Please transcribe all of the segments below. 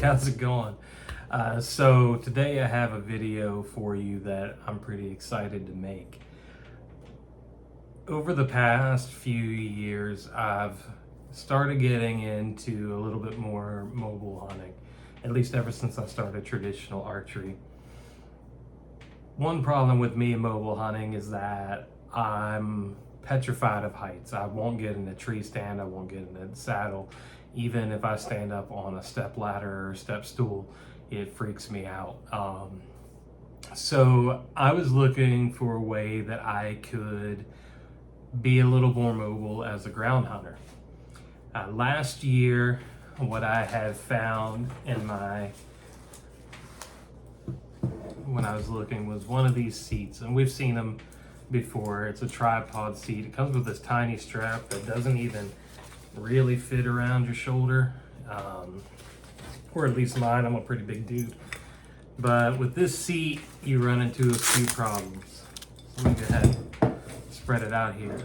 how's it going? So today I have a video for you that I'm pretty excited to make. Over the past few years, I've started getting into a little bit more mobile hunting, at least ever since I started traditional archery. One problem with me in mobile hunting is that I'm petrified of heights. I won't get in a tree stand, I won't get in a saddle. Even if I stand up on a step ladder or step stool, it freaks me out. So I was looking for a way that I could be a little more mobile as a ground hunter. Last year, what I have found when I was looking was one of these seats, and we've seen them before. It's a tripod seat. It comes with this tiny strap that doesn't even really fit around your shoulder, or at least mine. I'm a pretty big dude. But with this seat, you run into a few problems. So let me go ahead and spread it out here.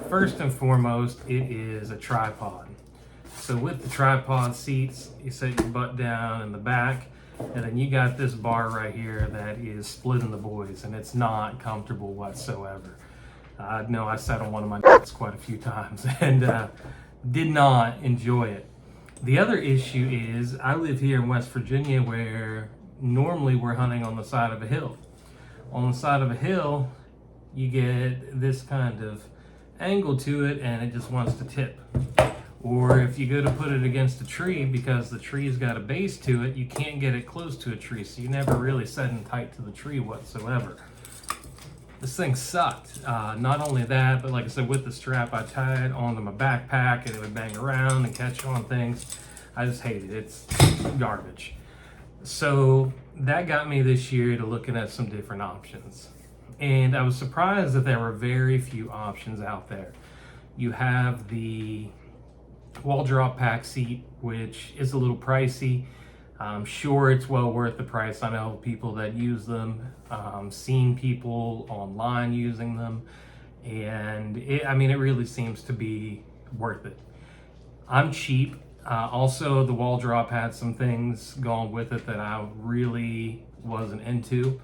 First and foremost, it is a tripod. So with the tripod seats, you set your butt down in the back, and then you got this bar right here that is splitting the boys, and it's not comfortable whatsoever. I know I sat on one of my nuts quite a few times and did not enjoy it. The other issue is I live here in West Virginia, where normally we're hunting on the side of a hill. On the side of a hill, you get this kind of angle to it and it just wants to tip. Or if you go to put it against a tree, because the tree's got a base to it, you can't get it close to a tree, so you never really setting tight to the tree whatsoever. This thing sucked. Not only that, but like I said, with the strap, I tied it onto my backpack and it would bang around and catch on things. I just hate it. It's garbage. So that got me this year to looking at some different options. And I was surprised that there were very few options out there. You have the wall drop pack seat, which is a little pricey. I'm sure it's well worth the price. I know people that use them, seen people online using them, and it really seems to be worth it. I'm cheap. Also, the wall drop had some things going with it that I really wasn't into,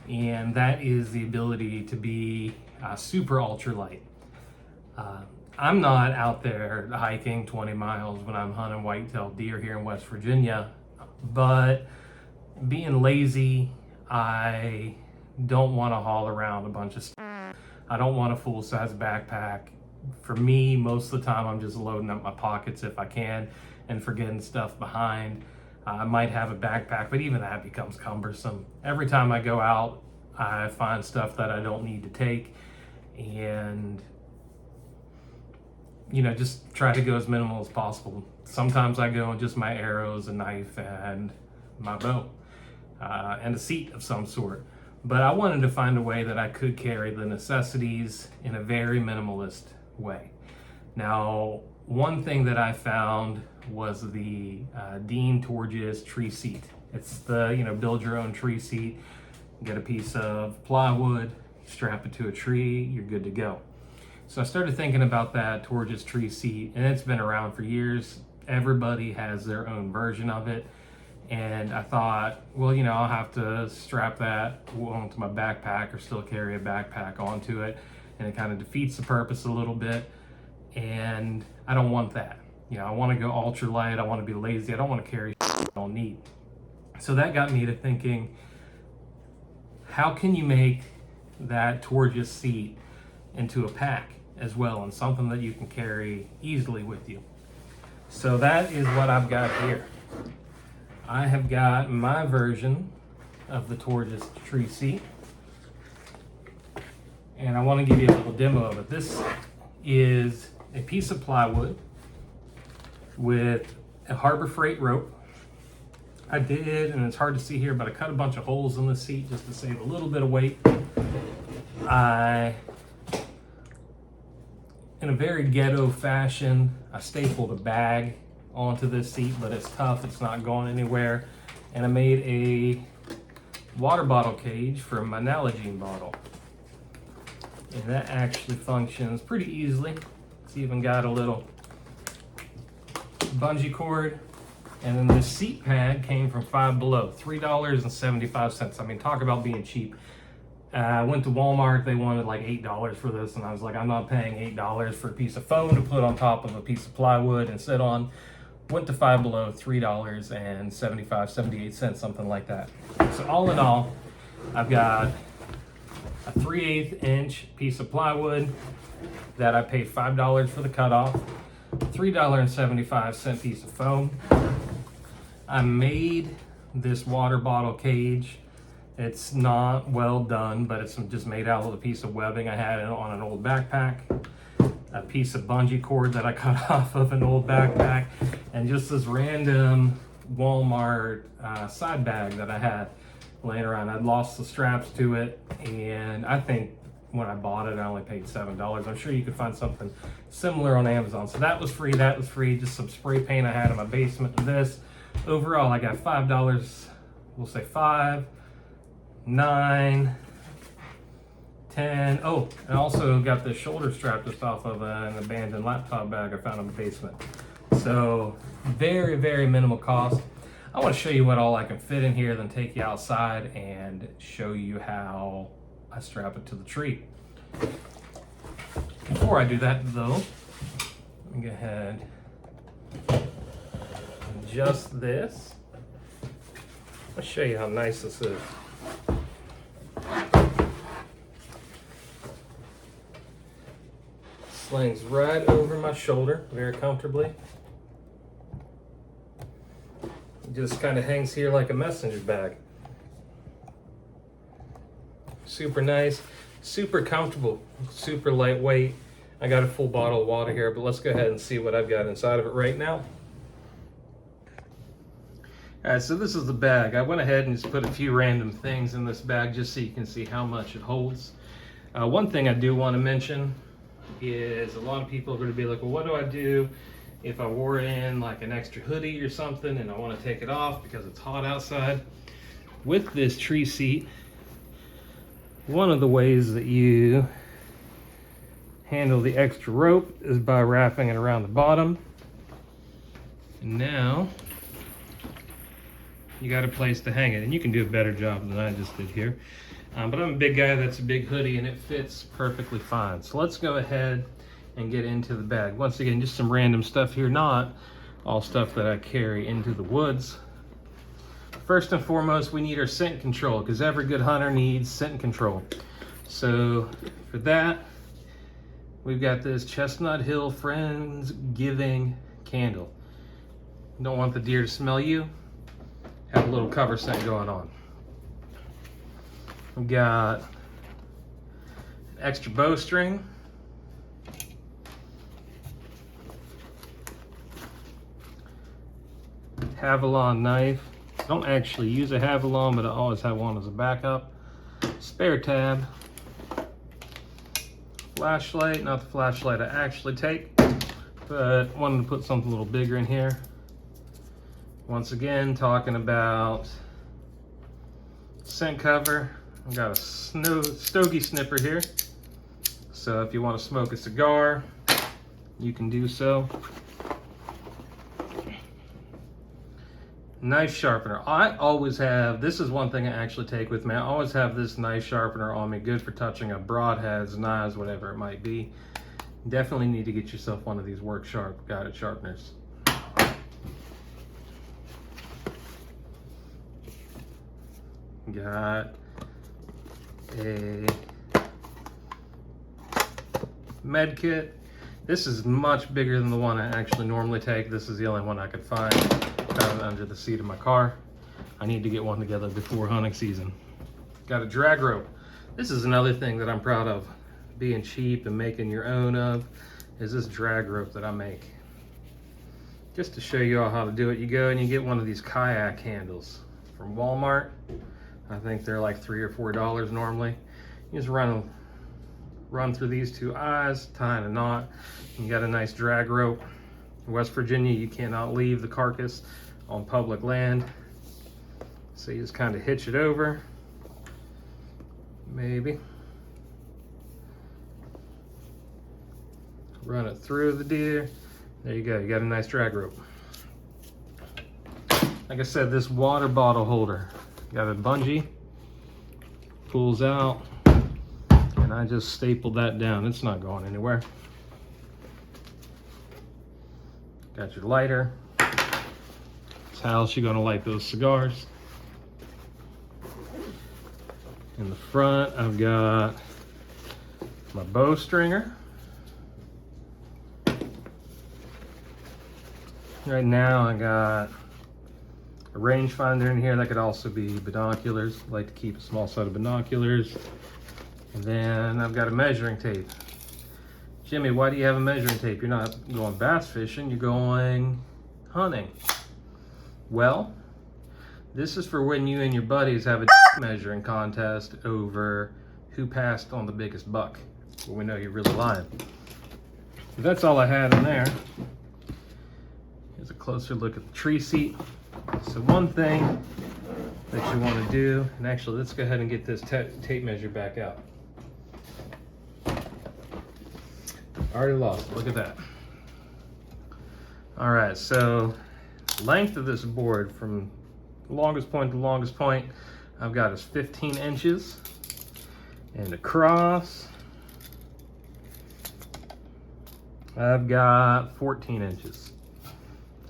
and that is the ability to be super ultralight. I'm not out there hiking 20 miles when I'm hunting white-tailed deer here in West Virginia, but being lazy, I don't want to haul around a bunch of stuff. I don't want a full-size backpack. For me, most of the time, I'm just loading up my pockets if I can and forgetting stuff behind. I might have a backpack, but even that becomes cumbersome. Every time I go out, I find stuff that I don't need to take, and just try to go as minimal as possible. Sometimes I go with just my arrows, a knife, and my bow, and a seat of some sort. But I wanted to find a way that I could carry the necessities in a very minimalist way. Now, one thing that I found was the Dean Torges tree seat. It's the, build your own tree seat. Get a piece of plywood, strap it to a tree, you're good to go. So I started thinking about that Torges tree seat, and it's been around for years. Everybody has their own version of it. And I thought, well, I'll have to strap that onto my backpack or still carry a backpack onto it. And it kind of defeats the purpose a little bit. And I don't want that. I want to go ultralight. I want to be lazy. I don't want to carry I don't need. So that got me to thinking, how can you make that Torges seat into a pack as well, and something that you can carry easily with you? So that is what I've got here. I have got my version of the Torges tree seat, and I want to give you a little demo of it. This is a piece of plywood with a Harbor Freight rope. I did, and it's hard to see here, but I cut a bunch of holes in the seat just to save a little bit of weight. In a very ghetto fashion, I stapled a bag onto this seat, but it's tough, it's not going anywhere. And I made a water bottle cage for my Nalgene bottle. And that actually functions pretty easily. It's even got a little bungee cord And then this seat pad came from Five Below, $3.75. I mean, talk about being cheap. I went to Walmart, they wanted like $8 for this, and I was like, I'm not paying $8 for a piece of foam to put on top of a piece of plywood and sit on. Went to Five Below, $3.75, 78 cents, something like that. So all in all, I've got a 3/8 inch piece of plywood that I paid $5 for the cutoff, $3.75 piece of foam. I made this water bottle cage. It's not well done, but it's just made out of a piece of webbing I had on an old backpack, a piece of bungee cord that I cut off of an old backpack, and just this random Walmart side bag that I had laying around. I'd lost the straps to it, and I think when I bought it, I only paid $7. I'm sure you could find something similar on Amazon. So that was free, that was free. Just some spray paint I had in my basement of this. Overall, I got $5, we'll say 5, 9, 10. Oh, and also got the shoulder strap just off of an abandoned laptop bag I found in the basement. So very, very minimal cost. I want to show you what all I can fit in here, then take you outside and show you how I strap it to the tree. Before I do that though, let me go ahead and adjust this. I'll show you how nice this is. Slings right over my shoulder very comfortably. It just kind of hangs here like a messenger bag. Super nice, super comfortable, super lightweight. I got a full bottle of water here, but let's go ahead and see what I've got inside of it right now. All right, so this is the bag. I went ahead and just put a few random things in this bag just so you can see how much it holds. One thing I do want to mention is a lot of people are going to be like, well, what do I do if I wore in like an extra hoodie or something and I want to take it off because it's hot outside? With this tree seat, one of the ways that you handle the extra rope is by wrapping it around the bottom. And now you got a place to hang it, and you can do a better job than I just did here. But I'm a big guy, that's a big hoodie, and it fits perfectly fine. So let's go ahead and get into the bag. Once again, just some random stuff here, not all stuff that I carry into the woods. First and foremost, we need our scent control, because every good hunter needs scent control. So for that, we've got this Chestnut Hill Friendsgiving candle. You don't want the deer to smell you, have a little cover scent going on. We've got an extra bowstring. Havilon knife. Don't actually use a Havilon, but I always have one as a backup. Spare tab. Flashlight, not the flashlight I actually take, but wanted to put something a little bigger in here. Once again, talking about scent cover. I've got a stogie snipper here. So if you want to smoke a cigar, you can do so. Knife sharpener. I always have, this is one thing I actually take with me. I always have this knife sharpener on me, good for touching up broadheads, knives, whatever it might be. Definitely need to get yourself one of these Work Sharp guided sharpeners. Got a med kit. This is much bigger than the one I actually normally take. This is the only one I could find. Found it under the seat of my car. I need to get one together before hunting season. Got a drag rope. This is another thing that I'm proud of, being cheap and making your own of, is this drag rope that I make. Just to show you all how to do it, you go and you get one of these kayak handles from Walmart. I think they're like $3 or $4 normally. You just run through these two eyes, tie in a knot, and you got a nice drag rope. In West Virginia, you cannot leave the carcass on public land. So you just kind of hitch it over, maybe. Run it through the deer. There you go, you got a nice drag rope. like I said, this water bottle holder, got a bungee, pulls out, and I just stapled that down. It's not going anywhere. Got your lighter. That's how else you're gonna light those cigars. In the front, I've got my bow stringer. Right now, I got a rangefinder in here. That could also be binoculars. I like to keep a small set of binoculars. And then I've got a measuring tape. Jimmy, why do you have a measuring tape? You're not going bass fishing, you're going hunting. Well, this is for when you and your buddies have a measuring contest over who passed on the biggest buck. Well, we know you're really lying. But that's all I had in there. Here's a closer look at the tree seat. So one thing that you want to do, and actually let's go ahead and get this tape measure back out. Already lost it. Look at that. All right, so length of this board from longest point to longest point I've got is 15 inches, and across I've got 14 inches.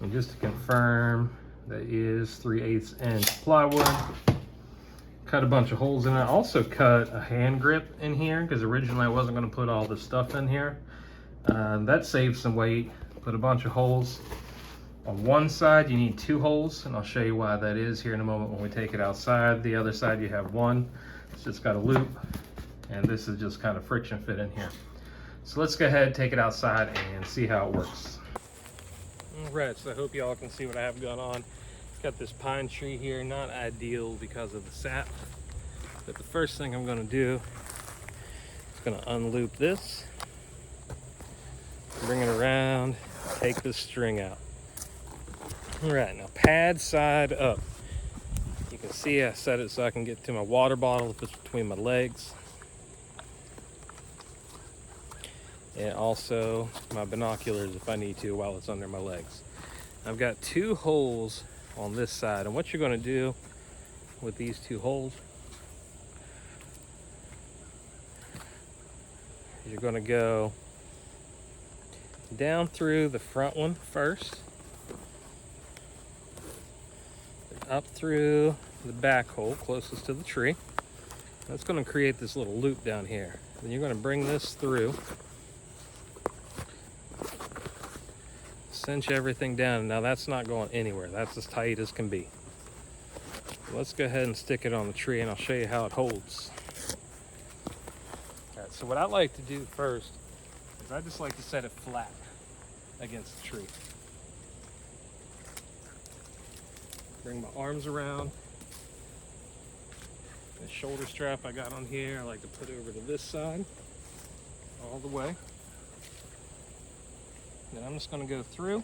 And just to confirm, that is 3/8 inch plywood. Cut a bunch of holes in it. I also cut a hand grip in here because originally I wasn't going to put all this stuff in here. That saves some weight. Put a bunch of holes. On one side you need 2 holes, and I'll show you why that is here in a moment when we take it outside. The other side you have 1. It's just got a loop, and this is just kind of friction fit in here. So let's go ahead, take it outside, and see how it works. All right, so I hope y'all can see what I have going on. It's got this pine tree here, not ideal because of the sap. But the first thing I'm gonna do is gonna unloop this, bring it around, take this string out. All right, now pad side up. You can see I set it so I can get to my water bottle if it's between my legs. And also my binoculars if I need to while it's under my legs. I've got 2 holes on this side, and what you're going to do with these 2 holes is you're going to go down through the front one first, up through the back hole closest to the tree. That's going to create this little loop down here. Then you're going to bring this through, cinch everything down. Now that's not going anywhere. That's as tight as can be. Let's go ahead and stick it on the tree, and I'll show you how it holds. All right, so what I like to do first is I just like to set it flat against the tree. Bring my arms around. The shoulder strap I got on here, I like to put over to this side all the way. Then I'm just going to go through.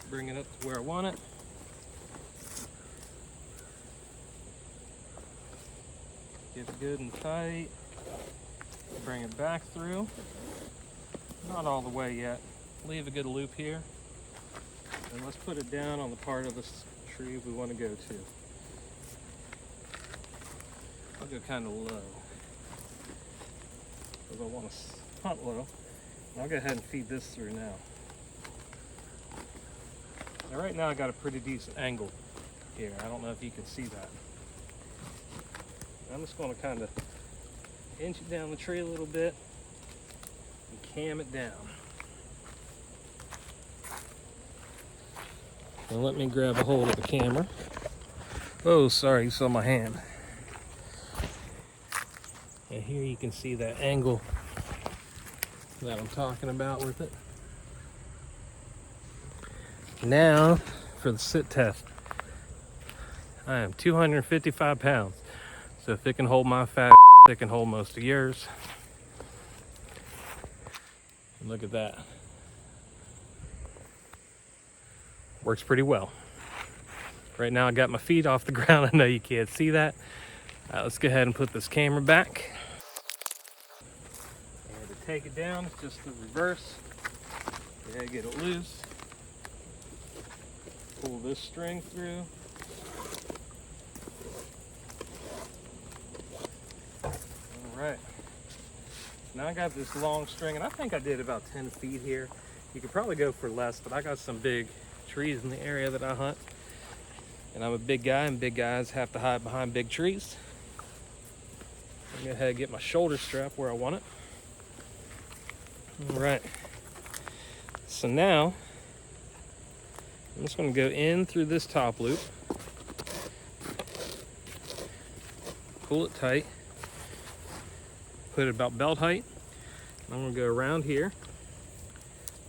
Bring it up to where I want it. Get it good and tight. Bring it back through. Not all the way yet. Leave a good loop here. And let's put it down on the part of this tree we want to go to. I'll go kind of low, because I want to hunt low. I'll go ahead and feed this through now. Now right now I got a pretty decent angle here. I don't know if you can see that. I'm just going to kind of inch it down the tree a little bit and cam it down. Now let me grab a hold of the camera. Oh, sorry, you saw my hand. And here you can see that angle that I'm talking about with it. Now for the sit test. I am 255 pounds. So if it can hold my fat, it can hold most of yours. Look at that. Works pretty well. Right now I got my feet off the ground. I know you can't see that. Let's go ahead and put this camera back. And to take it down, it's just the reverse. Yeah, get it loose. Pull this string through. All right. Now I got this long string, and I think I did about 10 feet here. You could probably go for less, but I got some big trees in the area that I hunt. And I'm a big guy, and big guys have to hide behind big trees. I'm gonna go ahead and get my shoulder strap where I want it. All right. So now, I'm just gonna go in through this top loop. Pull it tight. Put it about belt height. I'm gonna go around here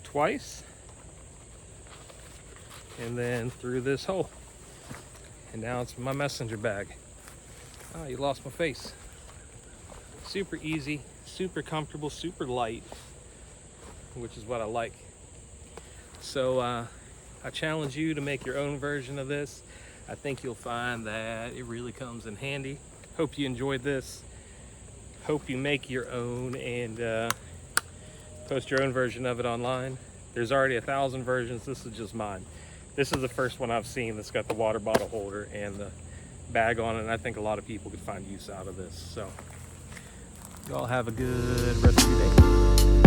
twice. And then through this hole. And now it's my messenger bag. Oh, you lost my face. Super easy, super comfortable, super light, which is what I like. So I challenge you to make your own version of this. I think you'll find that it really comes in handy. Hope you enjoyed this. Hope you make your own and post your own version of it online. There's already 1,000 versions. This is just mine. This is the first one I've seen that's got the water bottle holder and the bag on it, and I think a lot of people could find use out of this. So y'all have a good rest of your day.